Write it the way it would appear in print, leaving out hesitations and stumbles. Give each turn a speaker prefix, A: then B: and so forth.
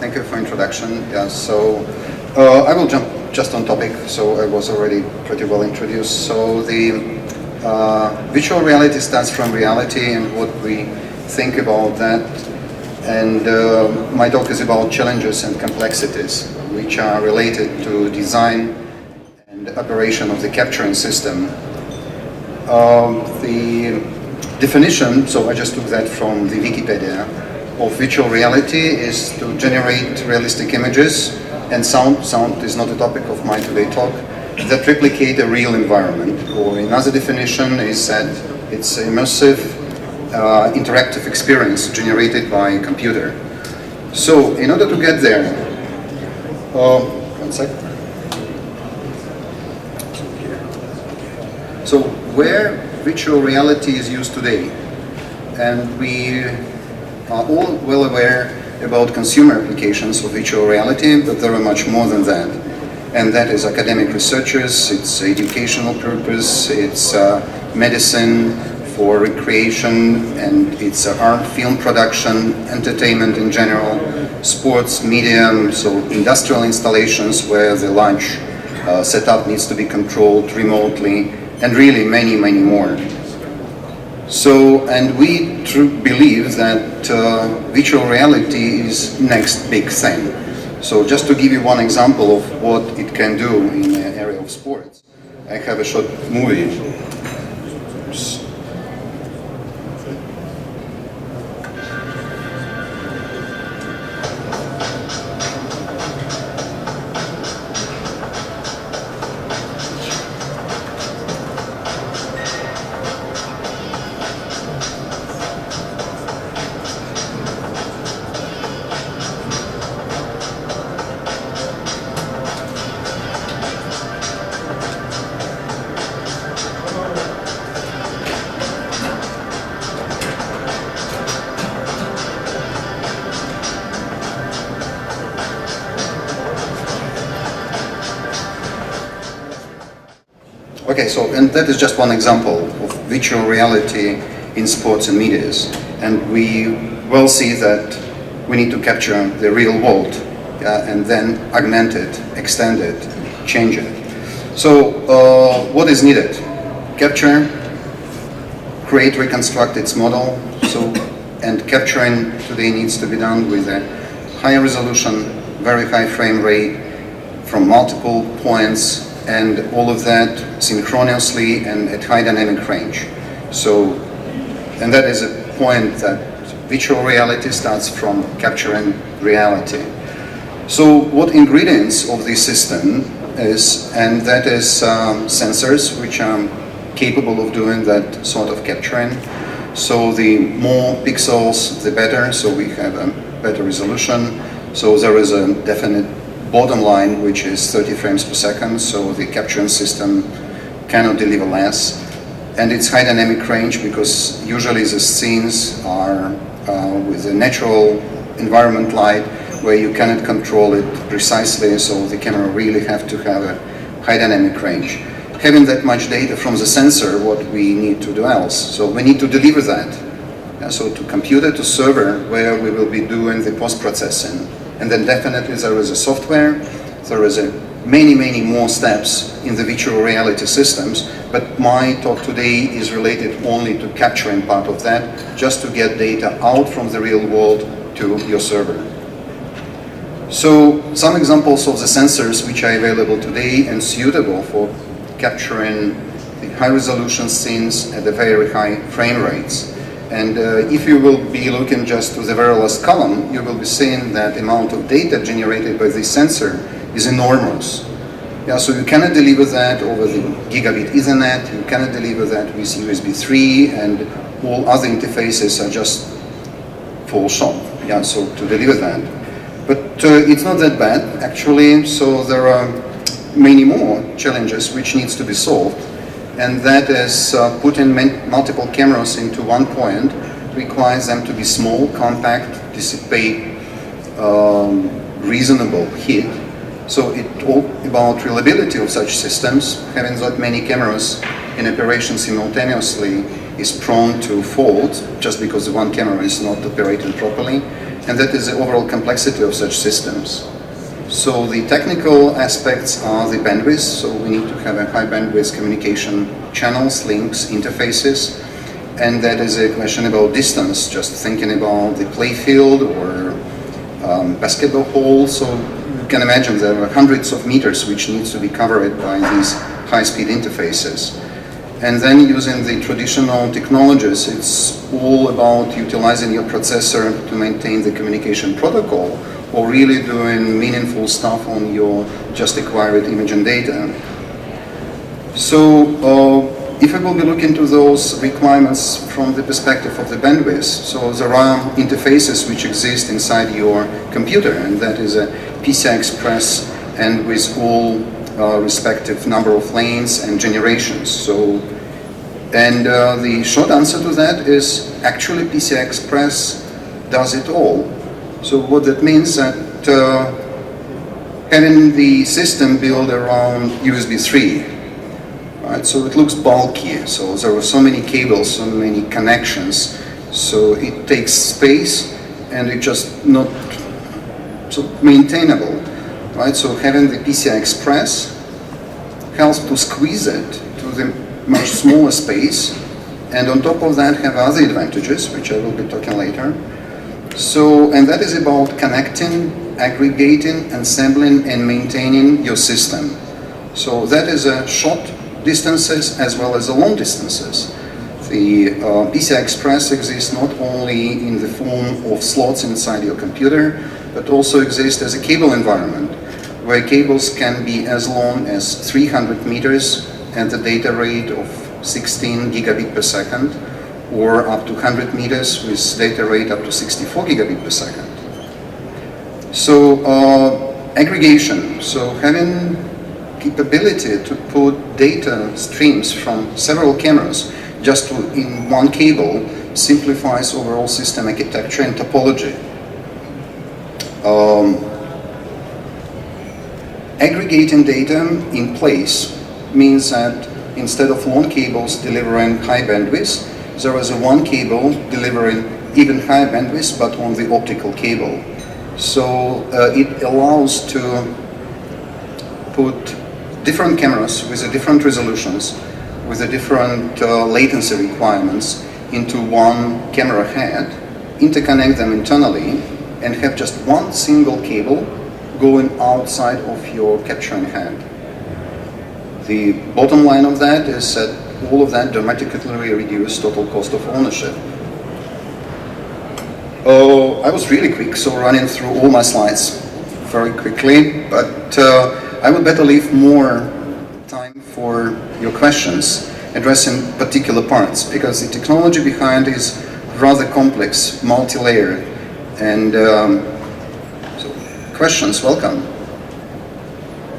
A: Thank you for introduction. Yeah, so I will jump just on topic. So I was already pretty well introduced. So the virtual reality starts from reality and what we think about that. And my talk is about challenges and complexities which are related to design and operation of the capturing system. The definition, so I just took that from the Wikipedia, of virtual reality is to generate realistic images and sound. Sound is not a topic of my today talk, that replicate a real environment. Or another definition is that it's immersive, interactive experience generated by a computer. So in order to get there, one sec. So where virtual reality is used today, and we are all well aware about consumer applications of virtual reality, but there are much more than that. And that is academic researchers, it's educational purpose, it's medicine for recreation, and it's art, film production, entertainment in general, sports, media, so industrial installations where the large setup needs to be controlled remotely, and really many, many more. So, and we believe that virtual reality is next big thing. So just to give you one example of what it can do in the area of sports, I have a short movie. Oops. Okay, so, and that is just one example of virtual reality in sports and medias. And we will see that we need to capture the real world and then augment it, extend it, change it. So what is needed? Capture, create, reconstruct its model. So, and capturing today needs to be done with a high resolution, very high frame rate from multiple points, and all of that synchronously and at high dynamic range. So, and that is a point that virtual reality starts from capturing reality. So what ingredients of this system is, and that is sensors which are capable of doing that sort of capturing. So the more pixels, the better, so we have a better resolution. So there is a definite bottom line, which is 30 frames per second, so the capturing system cannot deliver less. And it's high dynamic range because usually the scenes are with a natural environment light where you cannot control it precisely, so the camera really have to have a high dynamic range. Having that much data from the sensor, what we need to do else? So we need to deliver that. So to computer, to server, where we will be doing the post-processing. And then definitely there is a software, there is many more steps in the virtual reality systems, but my talk today is related only to capturing part of that, just to get data out from the real world to your server. So some examples of the sensors which are available today and suitable for capturing the high resolution scenes at the very high frame rates. And if you will be looking just to the very last column, you will be seeing that amount of data generated by this sensor is enormous. Yeah, so you cannot deliver that over the gigabit Ethernet, you cannot deliver that with USB3, and all other interfaces are just full shot. Yeah, so to deliver that. But it's not that bad, actually, so there are many more challenges which needs to be solved. And that is putting multiple cameras into one point requires them to be small, compact, dissipate reasonable heat. So it's all about reliability of such systems. Having that many cameras in operation simultaneously is prone to fault just because the one camera is not operating properly. and that is the overall complexity of such systems. So the technical aspects are the bandwidth, so we need to have a high bandwidth communication channels, links, interfaces, and that is a question about distance, just thinking about the play field or basketball hole. So you can imagine there are hundreds of meters which needs to be covered by these high-speed interfaces. And then using the traditional technologies, it's all about utilizing your processor to maintain the communication protocol, or really doing meaningful stuff on your just acquired imaging data. So if I will be looking into those requirements from the perspective of the bandwidth, so there are interfaces which exist inside your computer, and that is a PCI Express, and with all respective number of lanes and generations. So, and the short answer to that is actually PCI Express does it all. So what that means that having the system built around USB3, right? So it looks bulky. So there are so many cables, so many connections. So it takes space, and it's just not so maintainable, right? So having the PCI Express helps to squeeze it to the much smaller space, and on top of that have other advantages, which I will be talking later. So, and that is about connecting, aggregating, assembling, and maintaining your system. So that is a short distances as well as the long distances. The PCI Express exists not only in the form of slots inside your computer, but also exists as a cable environment, where cables can be as long as 300 meters at the data rate of 16 gigabit per second, or up to 100 meters with data rate up to 64 gigabit per second. So aggregation, so having capability to put data streams from several cameras just in one cable simplifies overall system architecture and topology. Aggregating data in place means that instead of long cables delivering high bandwidth, there is a one cable delivering even higher bandwidth, but on the optical cable. So it allows to put different cameras with the different resolutions, with the different latency requirements into one camera head, interconnect them internally, and have just one single cable going outside of your capturing head. The bottom line of that is that all of that dramatically reduces total cost of ownership. I was really quick, so running through all my slides very quickly, but I would better leave more time for your questions addressing particular parts, because the technology behind is rather complex, multi-layered, and so questions, welcome.